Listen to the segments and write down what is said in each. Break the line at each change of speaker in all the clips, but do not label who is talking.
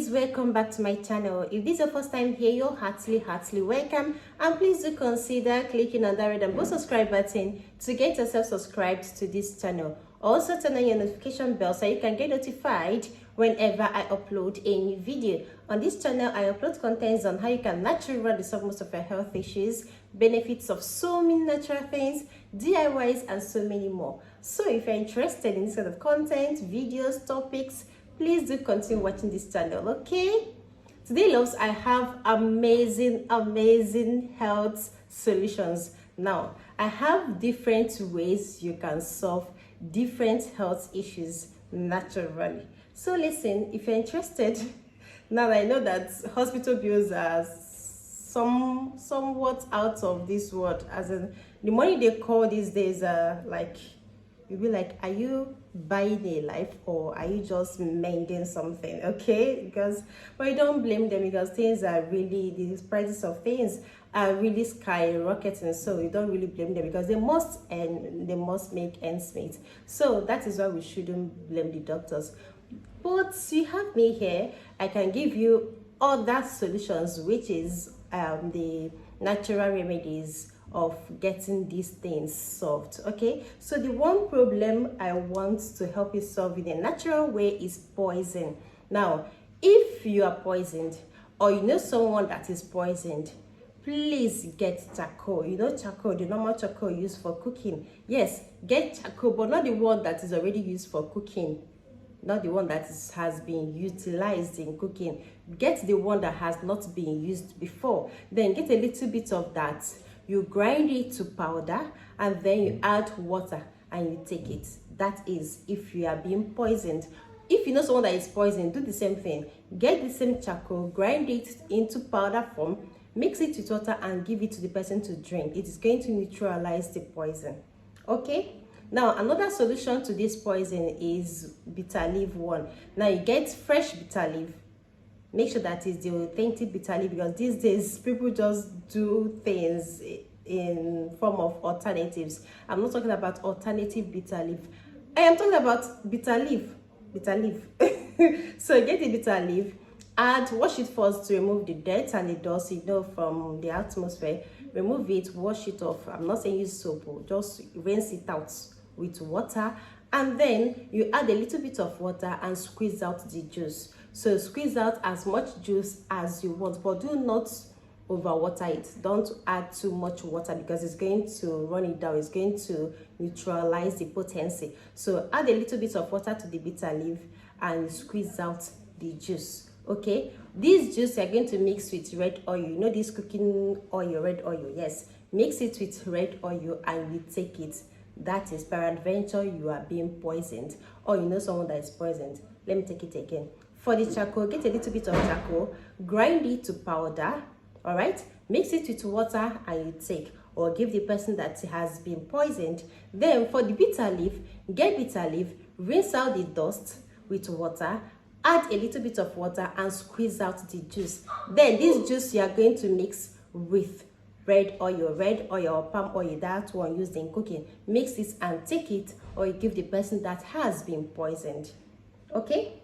ladies, welcome back to my channel. If this is your first time here, you're heartily welcome, and please do consider clicking on that red and blue subscribe button to get yourself subscribed to this channel. Also turn on your notification bell so you can get notified whenever I upload a new video. On this channel, I upload contents on how you can naturally resolve most of your health issues, benefits of so many natural things, DIYs, and so many more. So if you're interested in this kind of content, videos, topics, please do continue watching this channel, okay? Today, loves, I have amazing health solutions. Now, I have different ways you can solve different health issues naturally. So listen, if you're interested, now that I know that hospital bills are somewhat out of this world, as in the money they call these days are like, you'll be like, are you buying a life or are you just mending something? Okay, because, but you don't blame them, because things are really, the prices of things are really skyrocketing, so you don't really blame them, because they must make ends meet. So that is why we shouldn't blame the doctors. But you have me here, I can give you other solutions, which is the natural remedies of getting these things solved. Okay, so the one problem I want to help you solve in a natural way is poison. Now, if you are poisoned or you know someone that is poisoned, please get charcoal. You know charcoal, the normal charcoal used for cooking. Yes, get charcoal, but not the one that is already used for cooking, not the one that has been utilized in cooking. Get the one that has not been used before. Then get a little bit of that, you grind it to powder, and then you add water and you take it. That is if you are being poisoned. If you know someone that is poisoned, do the same thing. Get the same charcoal, grind it into powder form, mix it with water and give it to the person to drink. It is going to neutralize the poison. Okay, now another solution to this poison is bitter leaf one. Now you get fresh bitter leaf. Make sure that is the authentic bitter leaf, because these days people just do things in form of alternatives. I'm not talking about alternative bitter leaf. I am talking about bitter leaf. So get the bitter leaf, wash it first to remove the dirt and the dust, you know, from the atmosphere. Remove it, wash it off. I'm not saying use soap, just rinse it out with water, and then you add a little bit of water and squeeze out the juice. So squeeze out as much juice as you want, but do not overwater it. Don't add too much water, because it's going to run it down. It's going to neutralize the potency. So add a little bit of water to the bitter leaf and squeeze out the juice. Okay, this juice you're going to mix with red oil. You know this cooking oil, red oil? Yes, mix it with red oil and you take it. That is peradventure you are being poisoned, or you know someone that is poisoned. Let me take it again. For the charcoal, get a little bit of charcoal, grind it to powder, all right? Mix it with water and you take, or give the person that has been poisoned. Then for the bitter leaf, get bitter leaf, rinse out the dust with water, add a little bit of water and squeeze out the juice. Then this juice you are going to mix with red oil or palm oil, that one used in cooking. Mix it and take it, or you give the person that has been poisoned. Okay,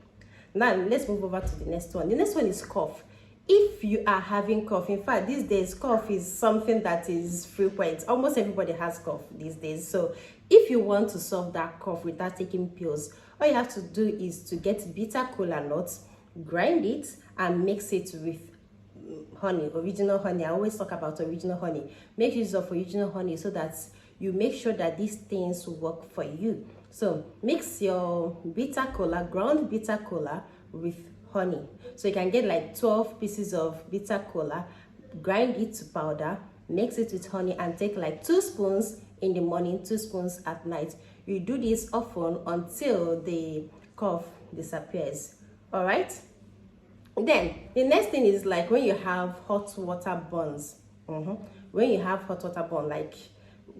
now let's move over to the next one. The next one is cough. If you are having cough, in fact these days cough is something that is frequent. Almost everybody has cough these days. So if you want to solve that cough without taking pills, all you have to do is to get bitter kola nuts, grind it and mix it with honey, original honey. I always talk about original honey. Make use of original honey so that you make sure that these things work for you. So mix your bitter kola, ground bitter kola, with honey. So you can get like 12 pieces of bitter kola, grind it to powder, mix it with honey and take like 2 spoons in the morning, 2 spoons at night. You do this often until the cough disappears. All right, then the next thing is like when you have hot water burns. When you have hot water burn like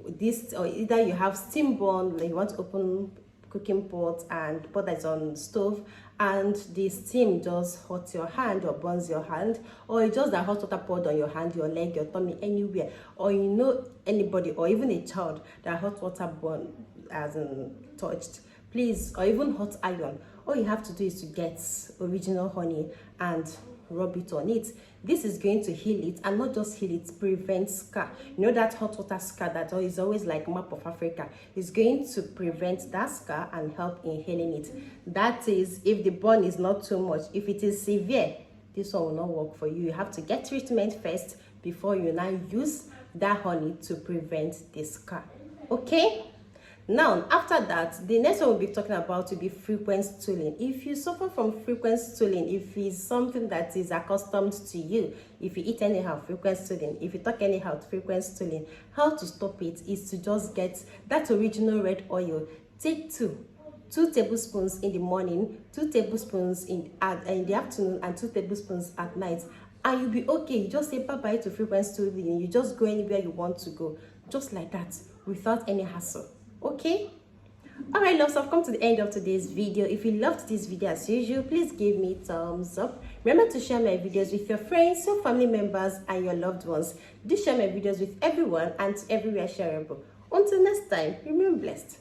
this, or either you have steam burn, like you want to open cooking pot and pot that's on stove, and the steam just hurts your hand or burns your hand, or it's just that hot water poured on your hand, your leg, your tummy, anywhere, or you know anybody or even a child that hot water burn hasn't touched, please, or even hot iron, all you have to do is to get original honey and rub it on it. This is going to heal it, and not just heal it, prevent scar. You know that hot water scar that is always like map of Africa? Is going to prevent that scar and help in healing it. That is if the burn is not too much. If it is severe, this one will not work for you. You have to get treatment first before you now use that honey to prevent the scar. Okay? Now, after that, the next one we'll be talking about will be frequent stooling. If you suffer from frequent stooling, if it's something that is accustomed to you, if you eat anyhow, frequent stooling, if you talk anyhow, frequent stooling, how to stop it is to just get that original red oil. Take two tablespoons in the morning, 2 tablespoons in the afternoon, and 2 tablespoons at night. And you'll be okay. You just say bye-bye to frequent stooling. You just go anywhere you want to go. Just like that, without any hassle. Okay, all right, loves, I've come to the end of today's video. If you loved this video as usual, please give me thumbs up. Remember to share my videos with your friends, your family members, and your loved ones. Do share my videos with everyone and everywhere shareable. Until next time, remain blessed.